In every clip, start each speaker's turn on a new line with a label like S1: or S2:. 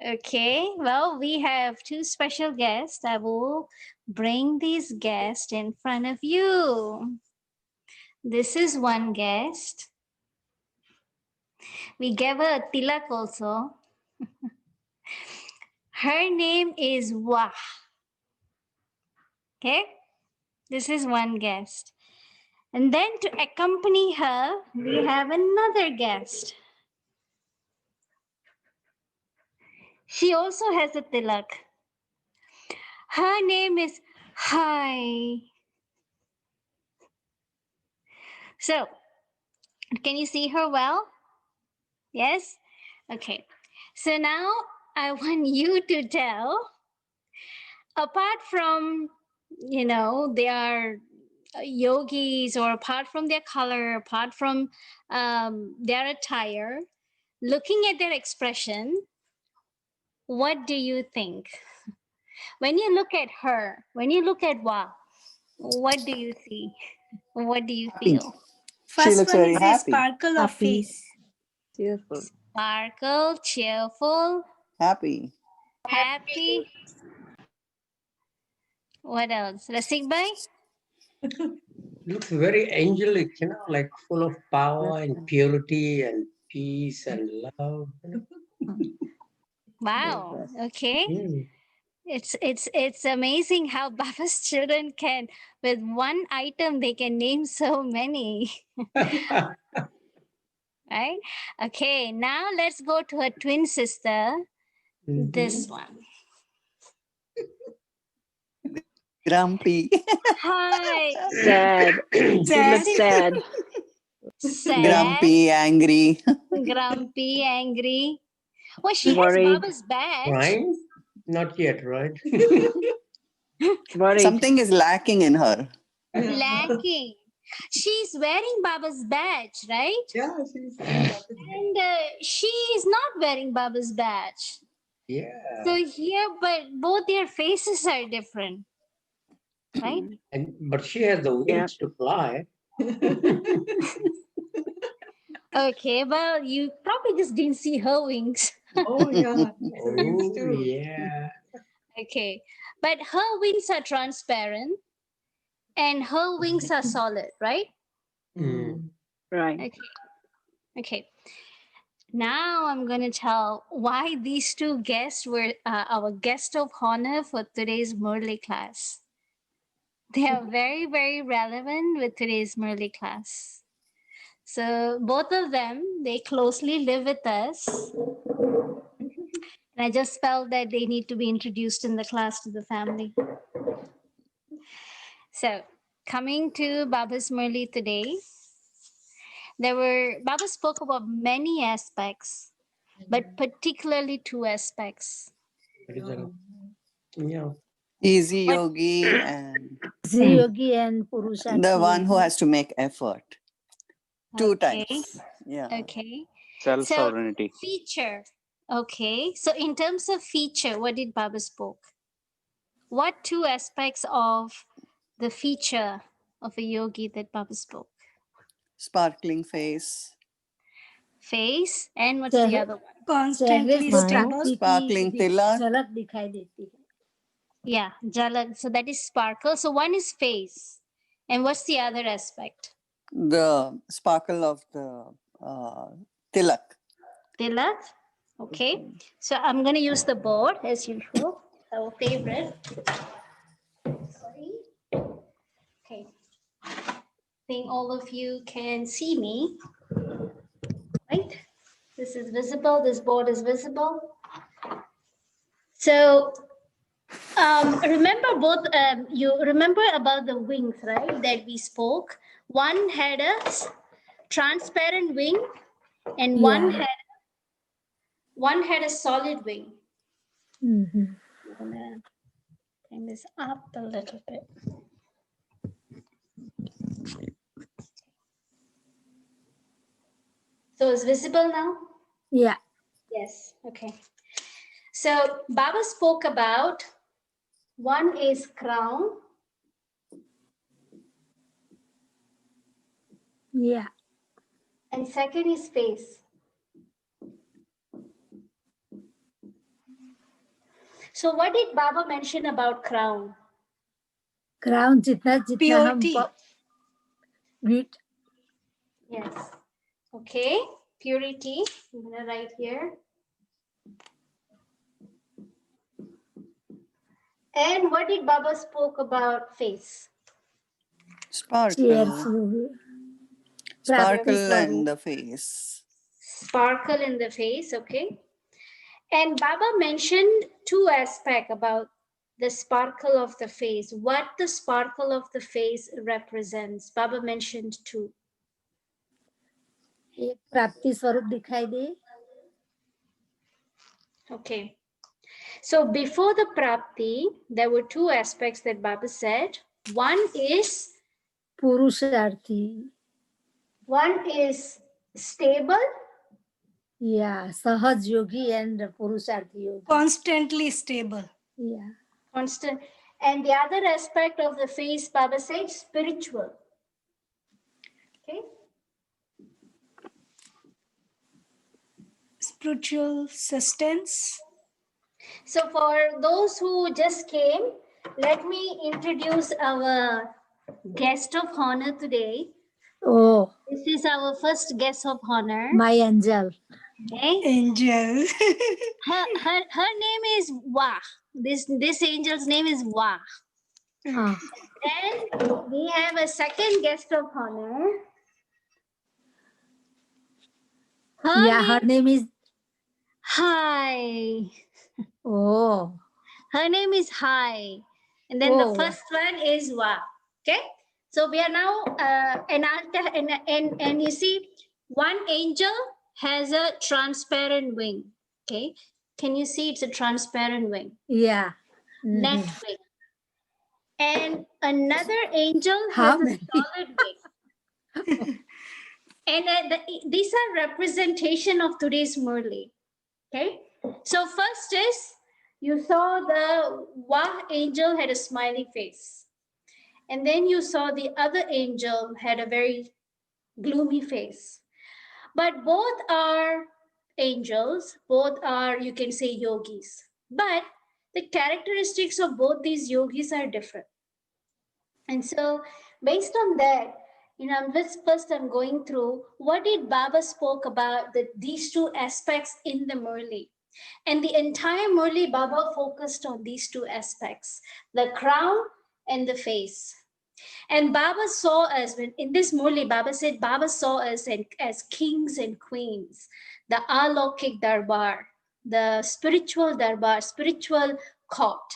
S1: Okay, well, we have two special guests. I will bring these guests in front of you. This is one guest. We gave her a tilak also. Her name is Wah. Okay, this is one guest. And then to accompany her, we have another guest. She also has a tilak. Her name is Hai. So, can you see her well? Yes? Okay. So now I want you to tell, apart from, they are yogis, or apart from their color, apart from their attire, looking at their expression, what do you think? When you look at her, when you look at Wa, what do you see? What do you
S2: Happy.
S1: feel?
S2: She
S3: First
S2: looks
S3: one
S2: very
S3: is a
S2: happy.
S3: sparkle of
S4: Happy.
S3: face.
S4: Cheerful.
S1: Sparkle, cheerful,
S2: Happy.
S1: happy. What else? Rasik bhai?
S5: Looks very angelic, like full of power and
S4: Yes.
S5: purity and peace and love.
S1: Wow.
S4: Yes.
S1: Okay.
S5: Mm.
S1: It's amazing how Baba's children can, with one item, they can name so many. Right? Okay, now let's go to her twin sister, this one.
S2: Grumpy.
S1: Hi.
S4: Sad. She looks sad.
S1: Sad,
S2: Grumpy, angry.
S1: grumpy, angry. Well, she has
S4: Worried.
S1: Baba's badge.
S5: Crying? Not yet, right?
S4: Worried.
S2: Something is lacking in her.
S1: Lacking. She's wearing Baba's badge, right?
S3: Yeah, she's
S1: And she is not wearing Baba's badge.
S5: Yeah.
S1: So here, but both their faces are different, right?
S5: But she has the wings to fly.
S1: Okay, well, you probably just didn't see her wings.
S3: Oh yeah.
S5: Oh, yeah.
S1: Okay, but her wings are transparent and her wings are solid, right?
S5: Mm.
S4: Right.
S1: Okay. Okay. Now I'm going to tell why these two guests were our guest of honor for today's Murli class. They are very, very relevant with today's Murli class. So both of them, they closely live with us. And I just felt that they need to be introduced in the class to the family. So coming to Baba's Murli today, Baba spoke about many aspects, but particularly two aspects.
S5: Yeah.
S2: Easy yogi and
S4: Yogi and Purusha.
S2: the one who has to make effort. Two
S1: Okay.
S2: times. Yeah.
S1: Okay.
S6: Self-sovereignty.
S1: So feature. Okay. So in terms of feature, what did Baba spoke? What two aspects of the feature of a yogi that Baba spoke?
S2: Sparkling face.
S1: Face, and what's the other one?
S3: Constantly stable.
S2: Sparkling tilak.
S1: Yeah, jalak. So that is sparkle. So one is face. And what's the other aspect?
S2: The sparkle of the tilak.
S1: Tilak. Okay. So I'm going to use the board as usual. Our favorite. Sorry. Okay. I think all of you can see me. Right? This is visible. This board is visible. So remember you remember about the wings, right? That we spoke. One had a transparent wing and one had a solid wing. I'm gonna bring this up a little bit. So it's visible now?
S4: Yeah.
S1: Yes. Okay. So Baba spoke about one is crown.
S4: Yeah.
S1: And second is face. So what did Baba mention about crown?
S4: crown जितना जितना हम
S3: Purity.
S4: beauty
S1: Yes. Okay. Purity. I'm gonna write here. And what did Baba spoke about face?
S2: Sparkle.
S4: cheerful
S2: Sparkle
S4: practical
S2: in the face.
S1: Sparkle in the face. Okay. And Baba mentioned two aspects about the sparkle of the face. What the sparkle of the face represents. Baba mentioned two.
S4: एक प्राप्ति स्वरूप दिखाई दे
S1: Okay. So before the prapti, there were two aspects that Baba said. One is
S4: पुरुषार्थी
S1: stable.
S4: yeah सहज योगी and पुरुषार्थी Yogi
S3: Constantly stable.
S4: yeah
S1: Constant. And the other aspect of the face, Baba said, spiritual. Okay.
S3: Spiritual sustenance.
S1: So for those who just came, let me introduce our guest of honor today.
S4: oh
S1: This is our first guest of honor.
S4: my angel
S1: Okay.
S3: Angel.
S1: Her name is Wah. This angel's name is Wah.
S4: ah
S1: Then we have a second guest of honor.
S4: her name is
S1: Hi.
S4: oh
S1: Her name is Hai. And then the first one is Wa. Okay. So we are now an altar and you see one angel has a transparent wing. Okay. Can you see it's a transparent wing?
S4: yeah
S1: Net wing. And another angel
S4: How
S1: has a
S4: many?
S1: solid wing. And these are representation of today's Murli. Okay. So first is you saw the Wah angel had a smiley face. And then you saw the other angel had a very gloomy face. But both are angels, both are, you can say, yogis. But the characteristics of both these yogis are different. And so based on that, this first I'm going through what did Baba spoke about these two aspects in the Murli. And the entire Murli, Baba focused on these two aspects, the crown and the face. And Baba saw us, when in this Murli, Baba said, Baba saw us as kings and queens, the Alokik Darbar, the spiritual Darbar, spiritual court.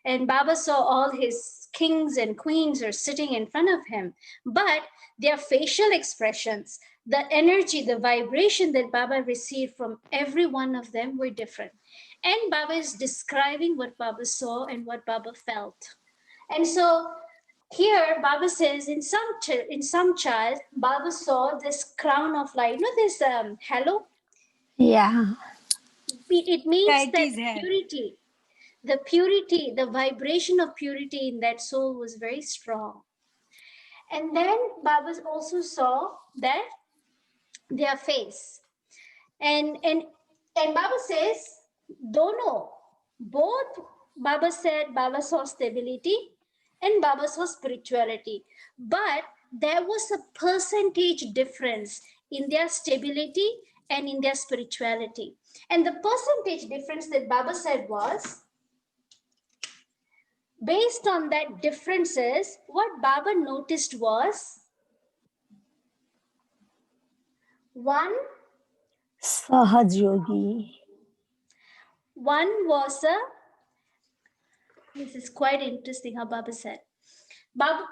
S1: And Baba saw all his kings and queens are sitting in front of him. But their facial expressions, the energy, the vibration that Baba received from every one of them were different. And Baba is describing what Baba saw and what Baba felt. And so here Baba says in some child, Baba saw this crown of light. You know this halo?
S4: yeah
S1: It means
S3: Yeah, it
S1: that
S3: is here.
S1: purity, the vibration of purity in that soul was very strong. And then Baba also saw that their face. And Baba says, dono, both Baba said Baba saw stability and Baba saw spirituality. But there was a percentage difference in their stability and in their spirituality. And the percentage difference that Baba said was, based on that differences, what Baba noticed was, one
S4: सहज योगी
S1: was a, this is quite interesting how Baba said. Baba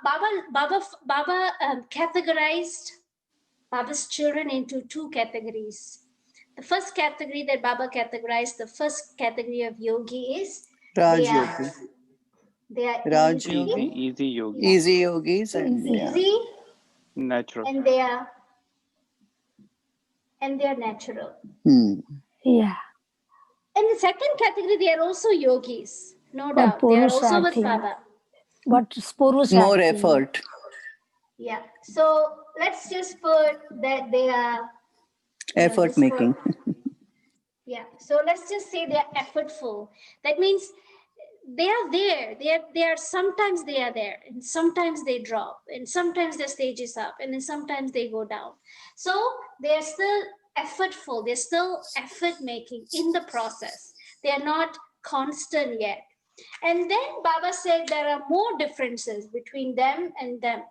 S1: categorized Baba's children into two categories. The first category that Baba categorized, the first category of yogi is
S2: Raj
S1: they are,
S2: Yogi.
S1: they are
S2: Raj
S1: easy,
S2: Yogi.
S6: Easy yogi.
S2: Easy yogis and yeah.
S1: easy,
S6: Natural.
S1: and they are natural.
S4: yeah
S1: And the second category, they are also yogis, no doubt. They are also with
S4: पुरुषार्थी
S1: Baba.
S4: but पुरुषार्थी
S2: More effort.
S1: Yeah. So let's just put that they are
S2: Effort
S1: just for-
S2: making.
S1: Yeah. So let's just say they are effortful. That means they are there. They are sometimes they are there, and sometimes they drop, and sometimes the stage is up, and then sometimes they go down. So they're still effortful. They're still effort making in the process. They are not constant yet. And then Baba said there are more differences between them and them.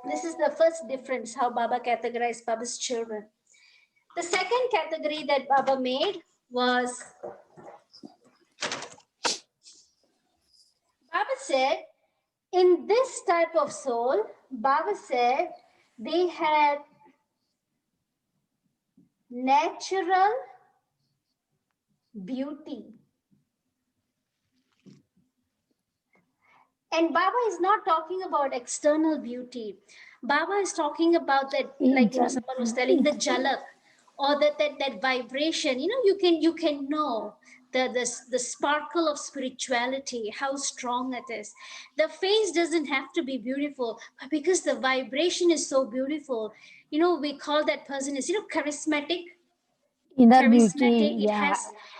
S1: This is the first difference, how Baba categorized Baba's children. The second category that Baba made was, Baba said, in this type of soul, Baba said they had natural beauty. And Baba is not talking about external beauty. Baba is talking about that, like someone was telling, the jalak, or that vibration. You can know the sparkle of spirituality, how strong it is. The face doesn't have to be beautiful, but because the vibration is so beautiful, we call that person is charismatic.
S4: Inner
S1: Charismatic.
S4: beauty. Yeah.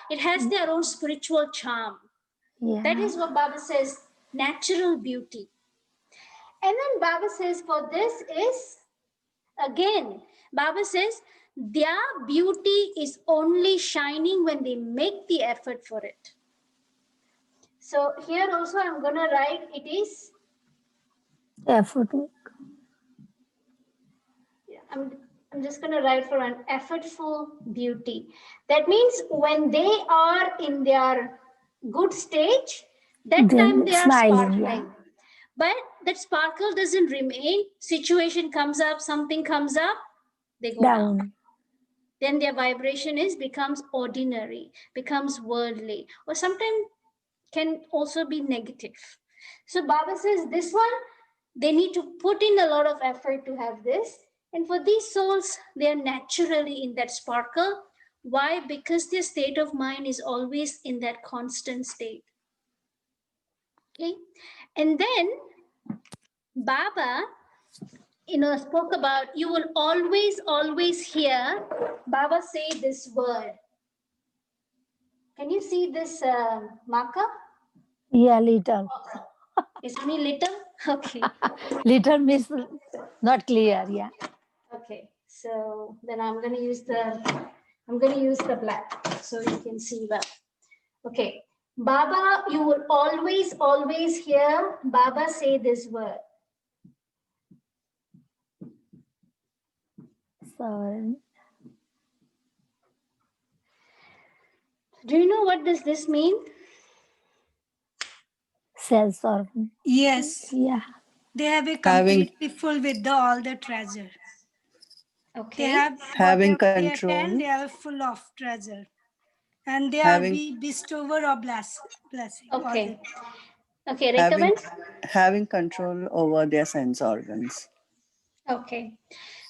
S1: It has their own spiritual charm. That
S4: Yeah.
S1: is what Baba says, natural beauty. And then Baba says, for this is, again, Baba says, their beauty is only shining when they make the effort for it. So here also I'm going to write, it is,
S4: Effort.
S1: I'm just going to write for an effortful beauty. That means when they are in their good stage, that time
S4: Then
S1: they are
S4: smiling.
S1: sparkling.
S4: Yeah.
S1: But that sparkle doesn't remain. Situation comes up, something comes up, they go down. Then their vibration becomes ordinary, becomes worldly, or sometimes can also be negative. So Baba says this one, they need to put in a lot of effort to have this. And for these souls, they are naturally in that sparkle. Why? Because their state of mind is always in that constant state. Okay. And then Baba, spoke about, you will always hear Baba say this word. Can you see this marker?
S4: Yeah, little.
S1: It's only little? Okay.
S4: Little means not clear. Yeah.
S1: Okay. So then I'm going to use the black so you can see well. Okay. Baba, you will always hear Baba say this word.
S4: So,
S1: Do you know what does this mean?
S4: sense or
S3: Yes.
S4: yeah.
S3: They have a
S2: Having
S3: completely full with all the treasure.
S1: Okay.
S3: They have
S2: having
S3: whatever they
S2: control,
S3: attend, they are full of treasure. And they are
S2: having
S3: bestower of blessing.
S1: Okay. Okay,
S2: having
S1: recommend?
S2: having control over their sense organs.
S1: Okay.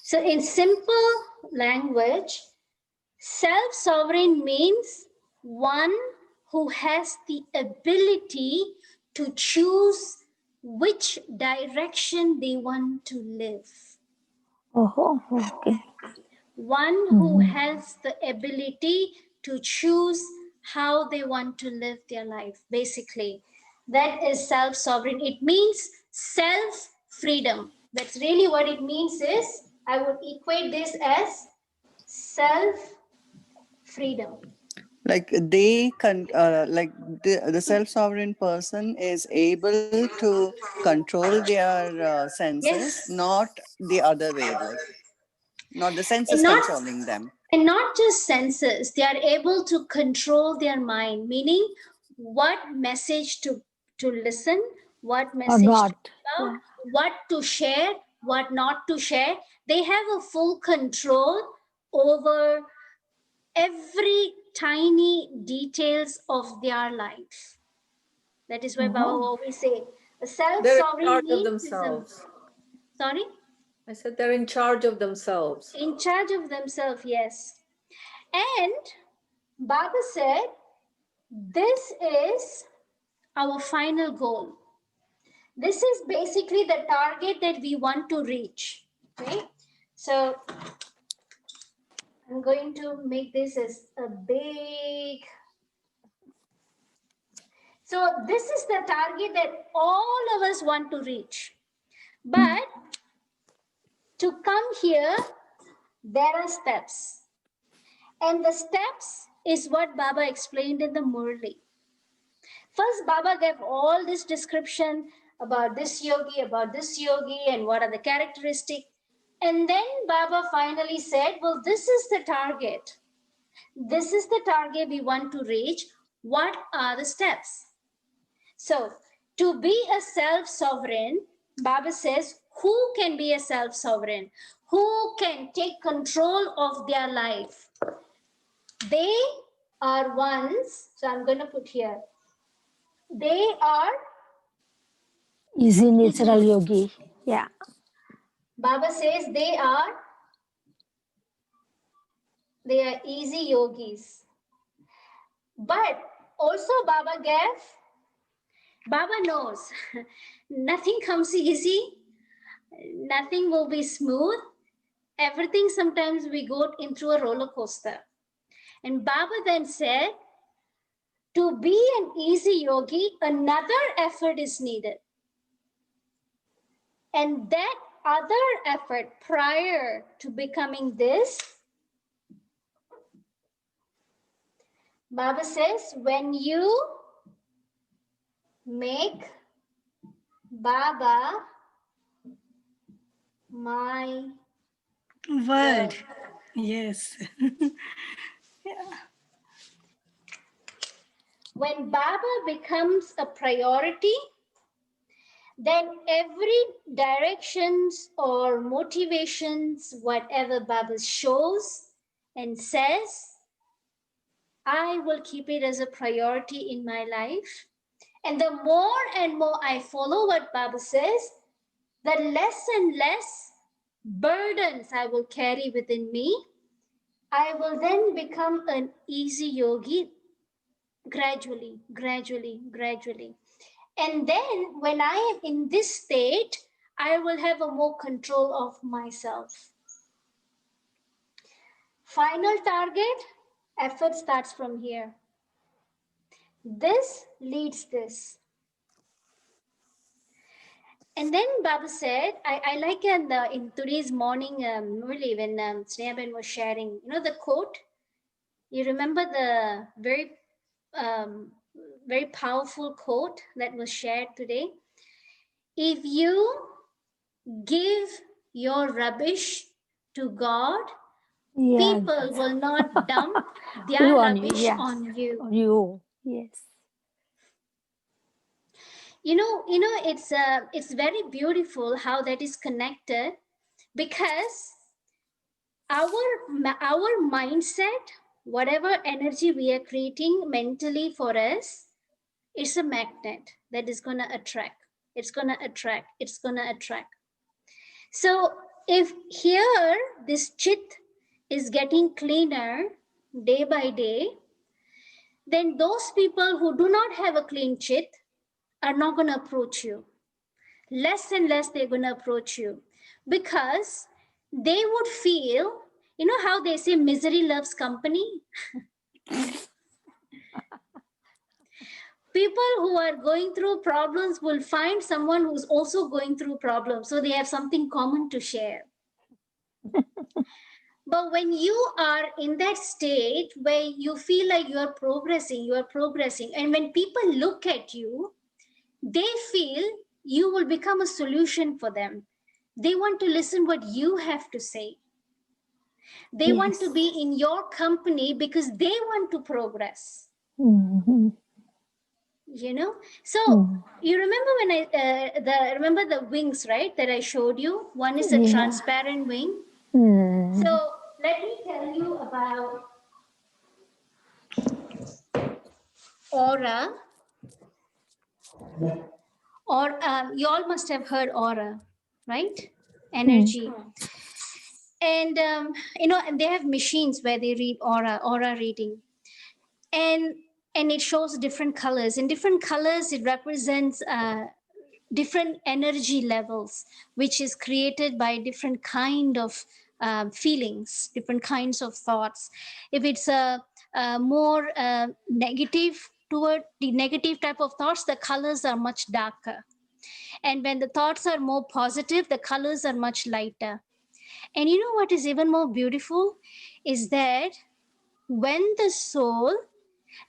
S1: So in simple language, self-sovereign means one who has the ability to choose which direction they want to live.
S4: Oh, okay.
S1: One who has the ability to choose how they want to live their life, basically. That is self-sovereign. It means self-freedom. That's really what it means is, I would equate this as self-freedom.
S2: Like the self-sovereign person is able to control their senses,
S1: Yes.
S2: not the other way, like not the senses
S1: And not
S2: controlling them.
S1: And not just senses, they are able to control their mind, meaning what message to listen, what
S4: Or
S1: message to
S4: not.
S1: allow,
S4: Yeah.
S1: what to share, what not to share. They have a full control over every tiny details of their life. That is why Baba always say, a
S6: They're in
S1: self-sovereign
S6: charge of
S1: means is a,
S6: themselves.
S1: sorry?
S6: I said they're in charge of themselves.
S1: In charge of themselves, yes. And Baba said, this is our final goal. This is basically the target that we want to reach. Okay, so I'm going to make this as a big. So this is the target that all of us want to reach. But to come here, there are steps. And the steps is what Baba explained in the Murli. First, Baba gave all this description about this yogi, and what are the characteristics. And then Baba finally said, well, this is the target. This is the target we want to reach. What are the steps? So, to be a self-sovereign, Baba says, who can be a self-sovereign? Who can take control of their life? They are ones, so I'm going to put here, they are
S4: Easy natural yogi. Yeah.
S1: Baba says they are easy yogis. But also Baba knows nothing comes easy, nothing will be smooth. Everything sometimes we go into a roller coaster. And Baba then said, to be an easy yogi, another effort is needed. And that other effort prior to becoming this, Baba says, when you make Baba my
S3: Word. Yes.
S1: when Baba becomes a priority, then every directions or motivations, whatever Baba shows and says, I will keep it as a priority in my life. And the more and more I follow what Baba says, the less and less burdens I will carry within me. I will then become an easy yogi gradually, gradually, gradually. And then when I am in this state, I will have a more control of myself. Final target, effort starts from here. This leads this. And then Baba said, I like in today's morning, Murli, when Snehaben was sharing, the quote, you remember the very powerful quote that was shared today? If you give your rubbish to God,
S4: Yeah.
S1: people will not dump their
S4: You
S1: rubbish
S4: yeah.
S1: on you.
S4: On you. Yes.
S1: It's very beautiful how that is connected, because our mindset, whatever energy we are creating mentally for us, it's a magnet that is going to attract. It's going to attract. It's going to attract. So if here this chit is getting cleaner day by day, then those people who do not have a clean chit are not going to approach you. Less and less they're going to approach you, because they would feel, how they say misery loves company? People who are going through problems will find someone who's also going through problems, so they have something common to share. But when you are in that state where you feel like you are progressing, and when people look at you, they feel you will become a solution for them. They want to listen what you have to say. They want to be in your company because they want to progress.
S4: Mm-hmm.
S1: So you remember when remember the wings, right, that I showed you? One is a transparent wing. So let me tell you about aura. Or you all must have heard aura, right? Energy. And and they have machines where they read aura reading, and it shows different colors. In different colors, it represents different energy levels, which is created by different kind of feelings, different kinds of thoughts. If it's a more negative toward the negative type of thoughts, the colors are much darker. And when the thoughts are more positive, the colors are much lighter. And you know what is even more beautiful is that when the soul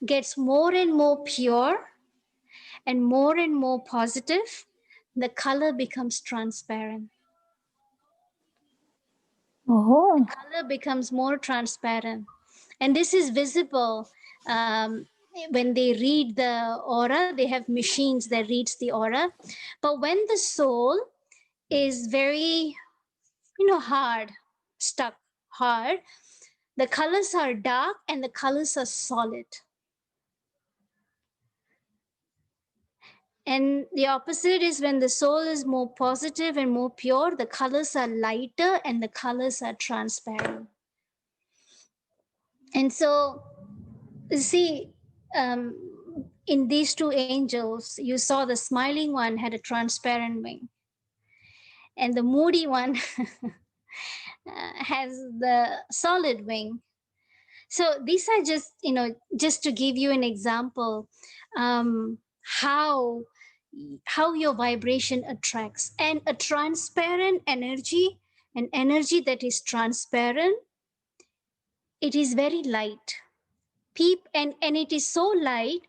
S1: gets more and more pure and more positive, the color becomes transparent.
S4: Oh,
S1: Color becomes more transparent. And this is visible when they read the aura. They have machines that reads the aura. But when the soul is very, hard, stuck, hard, the colors are dark and the colors are solid. And the opposite is when the soul is more positive and more pure, the colors are lighter and the colors are transparent. And so, see, in these two angels, you saw the smiling one had a transparent wing, and the moody one has the solid wing. So these are just, just to give you an example, how your vibration attracts. And a transparent energy, an energy that is transparent, it is very light. And it is so light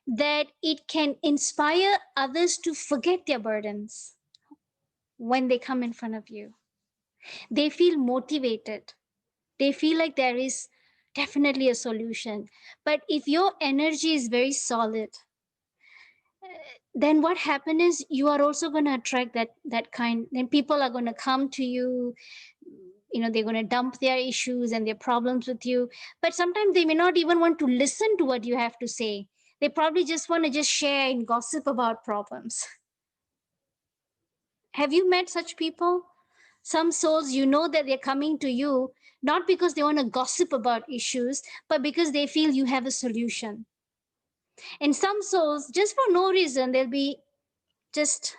S1: that it can inspire others to forget their burdens when they come in front of you. They feel motivated. They feel like there is definitely a solution. But if your energy is very solid, then what happens is you are also going to attract that kind. Then people are going to come to you. They're going to dump their issues and their problems with you. But sometimes they may not even want to listen to what you have to say. They probably just want to just share and gossip about problems. Have you met such people? Some souls, that they're coming to you not because they want to gossip about issues, but because they feel you have a solution. And some souls, just for no reason, they'll be just,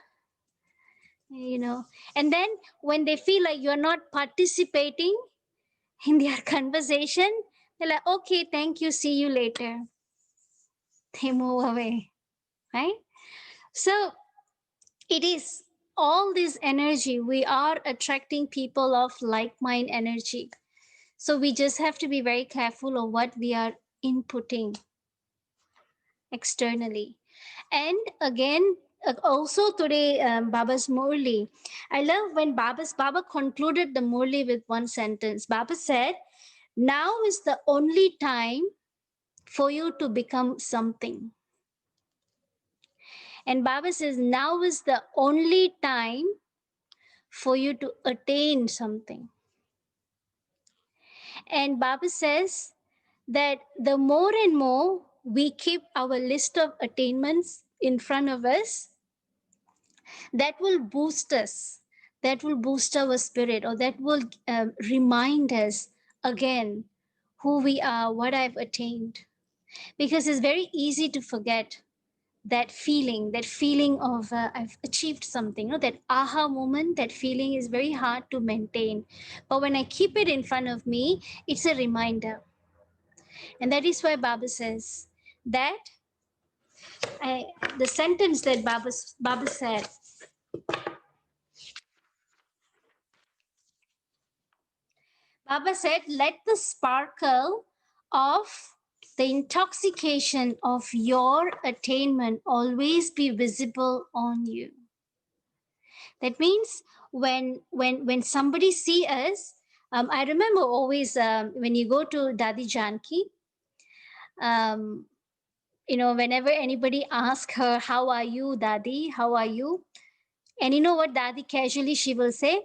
S1: and then when they feel like you're not participating in their conversation, they're like, okay, thank you, see you later. They move away, right? So it is all this energy. We are attracting people of like-mind energy. So we just have to be very careful of what we are inputting externally. And again, also today, Baba's Murli, I love when Baba concluded the Murli with one sentence. Baba said, now is the only time for you to become something. And Baba says, now is the only time for you to attain something. And Baba says that the more and more we keep our list of attainments in front of us, that will boost us, that will boost our spirit, or that will remind us again who we are, what I've attained. Because it's very easy to forget that feeling of I've achieved something. That aha moment, that feeling is very hard to maintain. But when I keep it in front of me, it's a reminder. And that is why Baba says that the sentence that Baba said, Baba said, let the sparkle of the intoxication of your attainment always be visible on you. That means when somebody see us, I remember always when you go to Dadi Janki, whenever anybody asks her, how are you, Dadi? How are you? And you know what, Dadi casually she will say,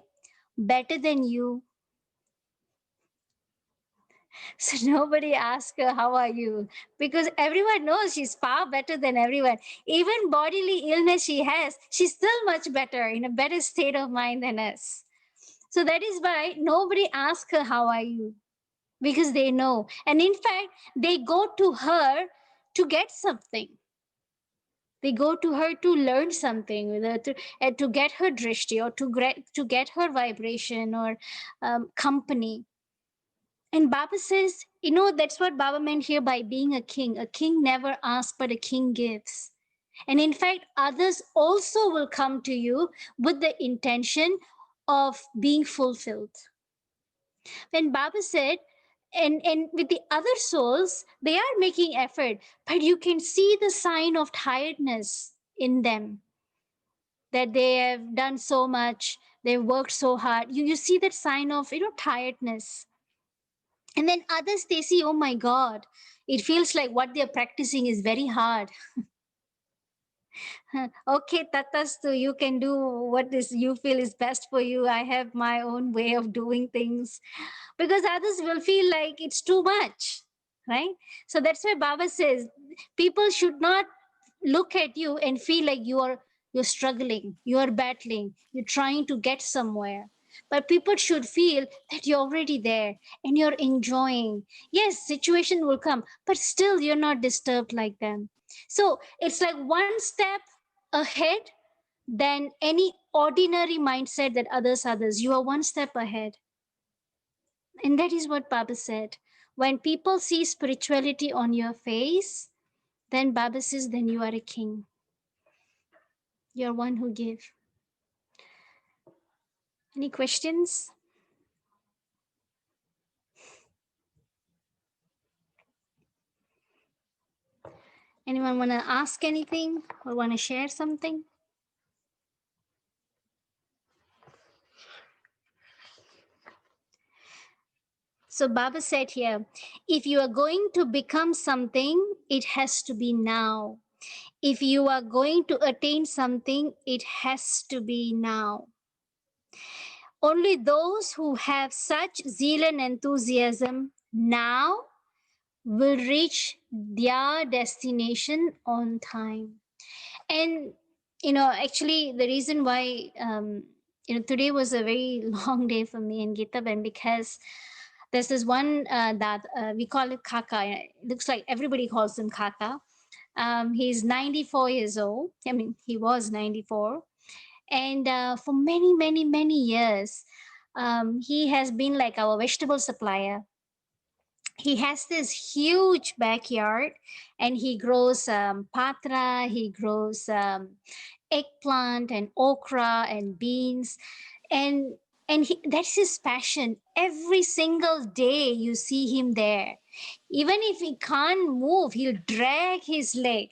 S1: better than you. So nobody asks her, how are you? Because everyone knows she's far better than everyone. Even bodily illness she has, she's still much better, in a better state of mind than us. So that is why nobody asks her, how are you? Because they know. And in fact, they go to her to get something. They go to her to learn something, to get her drishti, or to get her vibration or company. And Baba says, That's what Baba meant here by being a king. A king never asks, but a king gives. And in fact, others also will come to you with the intention of being fulfilled. When Baba said, and with the other souls, they are making effort, but you can see the sign of tiredness in them, that they have done so much, they've worked so hard. You see that sign of tiredness. And then others, they see, oh my God, it feels like what they're practicing is very hard. Okay, Tatastu, you can do what is you feel is best for you. I have my own way of doing things. Because others will feel like it's too much, right? So that's why Baba says people should not look at you and feel like you're struggling, you're battling, you're trying to get somewhere. But people should feel that you're already there and you're enjoying. Yes, situation will come, but still you're not disturbed like them. So it's like one step ahead than any ordinary mindset that others. You are one step ahead. And that is what Baba said. When people see spirituality on your face, then Baba says, then you are a king. You're one who give. Any questions? Anyone want to ask anything or want to share something? So Baba said here, if you are going to become something, it has to be now. If you are going to attain something, it has to be now. Only those who have such zeal and enthusiasm now will reach their destination on time. And actually the reason why today was a very long day for me and Gita Ben, because there's this one that we call it Kaka. It looks like everybody calls him Kaka. He's 94 years old. I mean, he was 94. And for many, many, many years, he has been like our vegetable supplier. He has this huge backyard and he grows patra, he grows eggplant and okra and beans. And that's his passion. Every single day you see him there. Even if he can't move, he'll drag his leg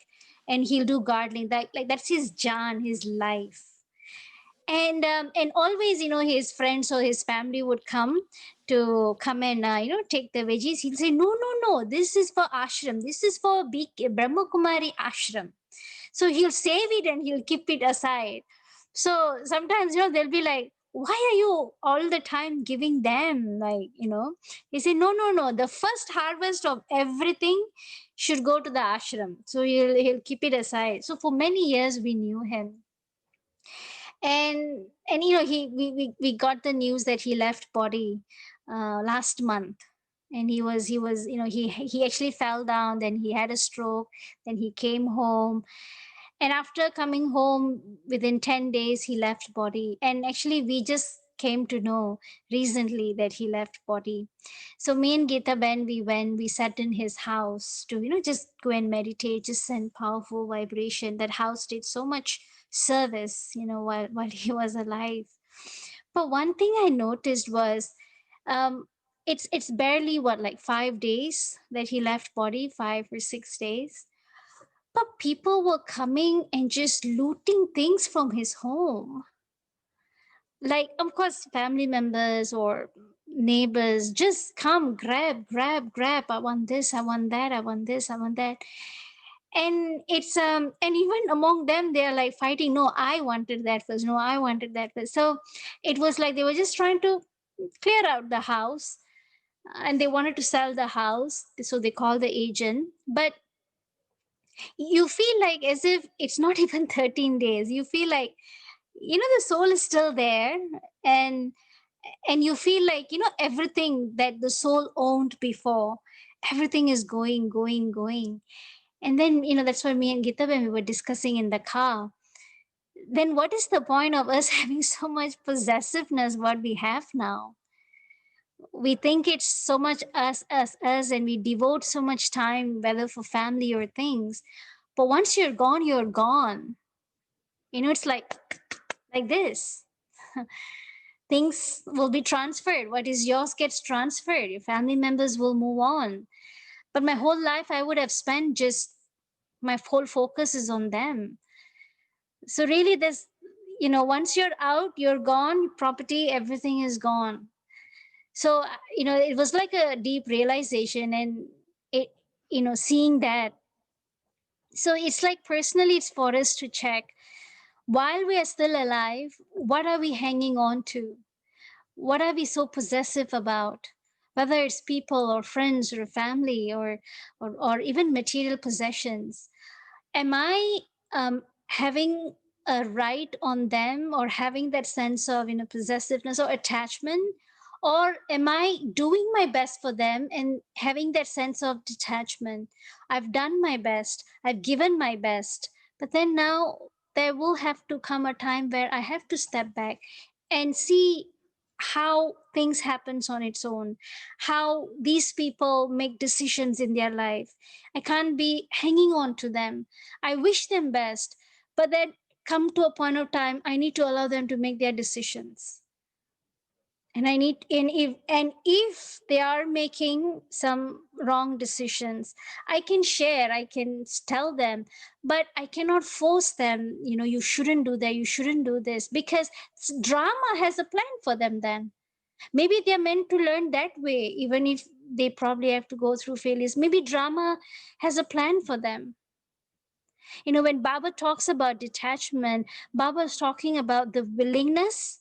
S1: and he'll do gardening. Like that's his jaan, his life. And always his friends or his family would come and take the veggies. He'll say, no, this is for ashram, this is for Brahma Kumari ashram. So he'll save it and he'll keep it aside. So sometimes they'll be like, why are you all the time giving them, he said, no, the first harvest of everything should go to the ashram. So he'll keep it aside. So for many years we knew him. And we got the news that he left body last month. And he was he actually fell down, then he had a stroke, then he came home, and after coming home within 10 days he left body. And actually we just came to know recently that he left body. So me and Gita Ben, we sat in his house to just go and meditate, just send powerful vibration. That house did so much service while he was alive. But one thing I noticed was it's barely like 5 days that he left body, 5 or 6 days, but people were coming and just looting things from his home. Like, of course, family members or neighbors just come, grab. I want this, I want that, I want this, I want that. And it's and even among them, they're like fighting. No, I wanted that first. No, I wanted that first. So it was like they were just trying to clear out the house, and they wanted to sell the house. So they called the agent. But you feel like as if it's not even 13 days. You feel like the soul is still there, and you feel like everything that the soul owned before, everything is going. And then that's why me and Gita, when we were discussing in the car, then what is the point of us having so much possessiveness what we have now? we think it's so much us, and we devote so much time, whether for family or things. But once you're gone, you're gone. It's like this. Things will be transferred. What is yours gets transferred. Your family members will move on. But my whole life, I would have spent just my whole focus is on them. So really, there's, once you're out, you're gone, property, everything is gone. So, it was like a deep realization, and it, seeing that. So it's like personally, it's for us to check, while we are still alive, what are we hanging on to? What are we so possessive about? Whether it's people or friends or family or even material possessions. Am I having a right on them, or having that sense of possessiveness or attachment? Or am I doing my best for them and having that sense of detachment? I've done my best, I've given my best, but then now there will have to come a time where I have to step back and see how things happens on its own, how these people make decisions in their life. I can't be hanging on to them. I wish them best, but then come to a point of time, I need to allow them to make their decisions. And if they are making some wrong decisions, I can share, I can tell them, but I cannot force them, you shouldn't do that, you shouldn't do this, because drama has a plan for them then. Maybe they're meant to learn that way, even if they probably have to go through failures. Maybe drama has a plan for them. When Baba talks about detachment, Baba is talking about the willingness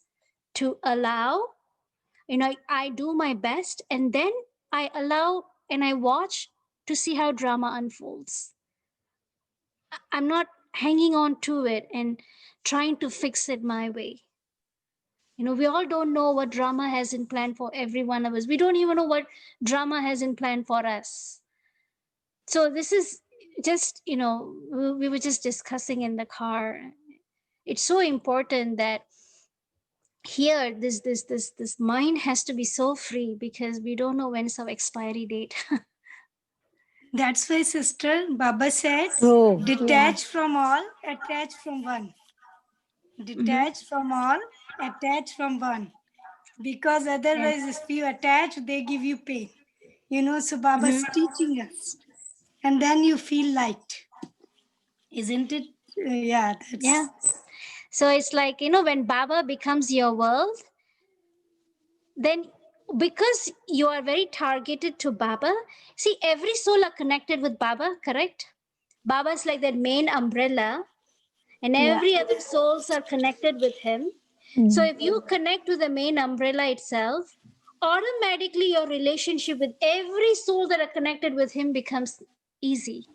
S1: to allow. I do my best, and then I allow and I watch to see how drama unfolds. I'm not hanging on to it and trying to fix it my way. We all don't know what drama has in plan for every one of us. We don't even know what drama has in plan for us. So this is just, we were just discussing in the car. It's so important that here this mind has to be so free, because we don't know when's our expiry date.
S3: That's why, sister, Baba said,
S4: True. Yeah.
S3: detach from all, attach from one. Detach from all, attach from one. Because otherwise, if you attach, they give you pain. So Baba's teaching us. And then you feel light. Isn't it? Yeah, that's...
S1: Yeah. So it's like, when Baba becomes your world, then because you are very targeted to Baba, see, every soul are connected with Baba, correct? Baba is like that main umbrella, and every other souls are connected with him. So if you connect to the main umbrella itself, automatically your relationship with every soul that are connected with him becomes easy.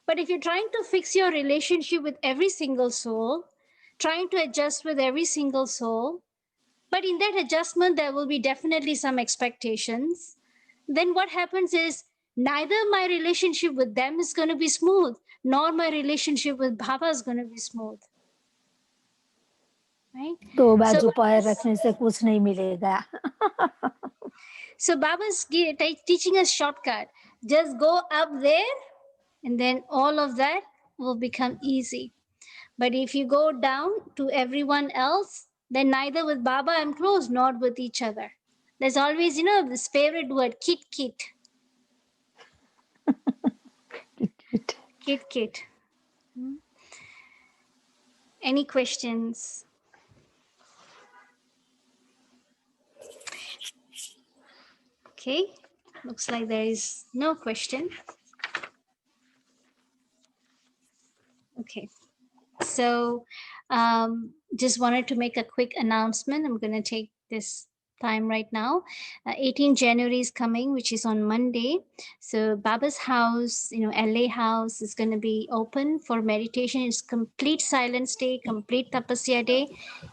S1: But if you're trying to fix your relationship with every single soul, trying to adjust with every single soul, but in that adjustment, there will be definitely some expectations, then what happens is neither my relationship with them is going to be smooth, nor my relationship with Baba is going to be smooth. Right?
S4: दो बाजू पैर रखने से कुछ नहीं मिलेगा.
S1: So Baba's teaching us shortcut. Just go up there, and then all of that will become easy. But if you go down to everyone else, then neither with Baba I'm close, nor with each other. There's always, this favorite word, kit. Kit. Any questions? Okay, looks like there is no question. Okay, so just wanted to make a quick announcement. I'm going to take this time right now. 18 January is coming, which is on Monday. So Baba's house, LA house is going to be open for meditation. It's complete silence day, complete tapasya day.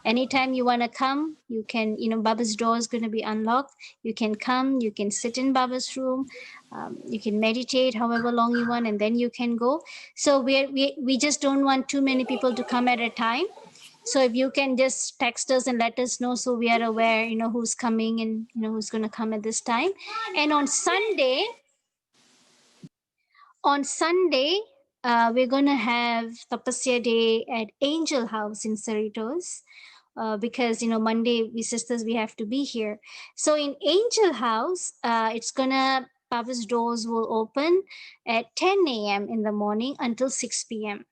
S1: Anytime you want to come, you can, Baba's door is going to be unlocked. You can come, you can sit in Baba's room. You can meditate however long you want, and then you can go. So we just don't want too many people to come at a time. So if you can just text us and let us know, so we are aware, who's coming and who's going to come at this time. And on Sunday, we're going to have Tapasya Day at Angel House in Cerritos. Because Monday we sisters, we have to be here. So in Angel House, it's gonna, Baba's doors will open at 10 a.m. in the morning until 6 p.m.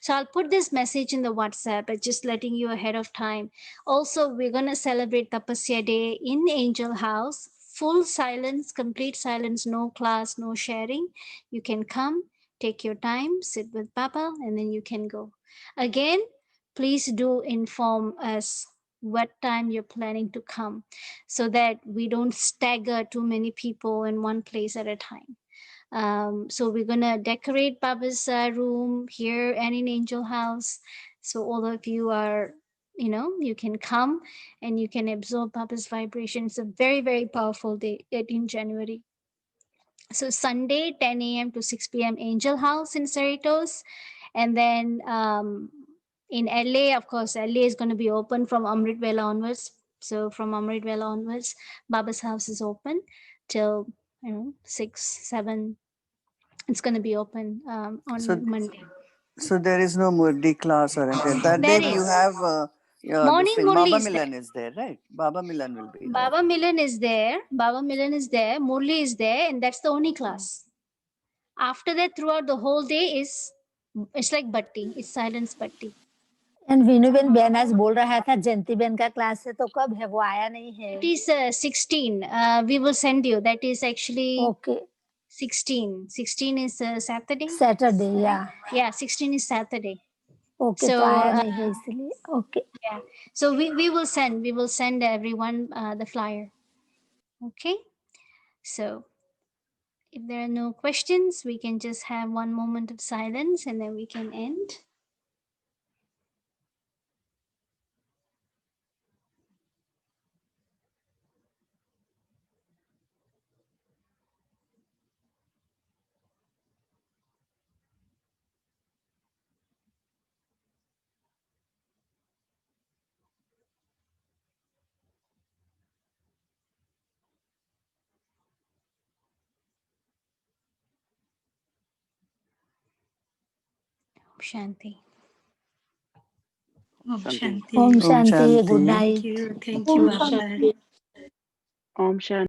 S1: So I'll put this message in the WhatsApp, but just letting you ahead of time. Also, we're gonna celebrate Tapasya Day in Angel House. Full silence, complete silence, no class, no sharing. You can come, take your time, sit with Baba, and then you can go. Again, please do inform us what time you're planning to come, so that we don't stagger too many people in one place at a time. So we're gonna decorate Baba's room here and in Angel House. So all of you are, you can come and you can absorb Baba's vibration. It's a very, very powerful day, 18 January. So Sunday, 10 a.m. to 6 p.m. Angel House in Cerritos. And then in LA, of course, LA is going to be open from Amrit Vela onwards. So from Amrit Vela onwards, Baba's house is open till 6, 7. It's going to be open on
S2: So,
S1: Monday.
S2: so there is no Murli class or anything. That day
S1: There
S2: you
S1: is.
S2: have this
S1: Morning
S2: thing.
S1: Murli
S2: Baba
S1: is there.
S2: Milan is there, right? Baba Milan will be there.
S1: Baba Milan is there. Baba Milan is there. Murli is there. And that's the only class. After that, throughout the whole day it's like batti. It's silence batti.
S4: And Veenu ben आज बोल रहा था जयंती Ben का class है तो कब है, वो आया नहीं है.
S1: It is 16. We will send you. That is actually
S4: okay
S1: 16. 16 is Saturday.
S4: Saturday या
S1: Yeah, 16 is Saturday.
S4: Okay
S1: So
S4: तो आया नहीं है इसलिए. Okay
S1: yeah. So we will send everyone the flyer. Okay. So if there are no questions, we can just have one moment of silence and then we can end. Shanti.
S3: Om Shanti.
S4: Om
S2: Om
S4: Shanti. Good
S2: Shanti.
S4: Night.
S3: Thank you,
S6: Om
S3: Baba.
S6: Shanti.
S7: Om Shanti.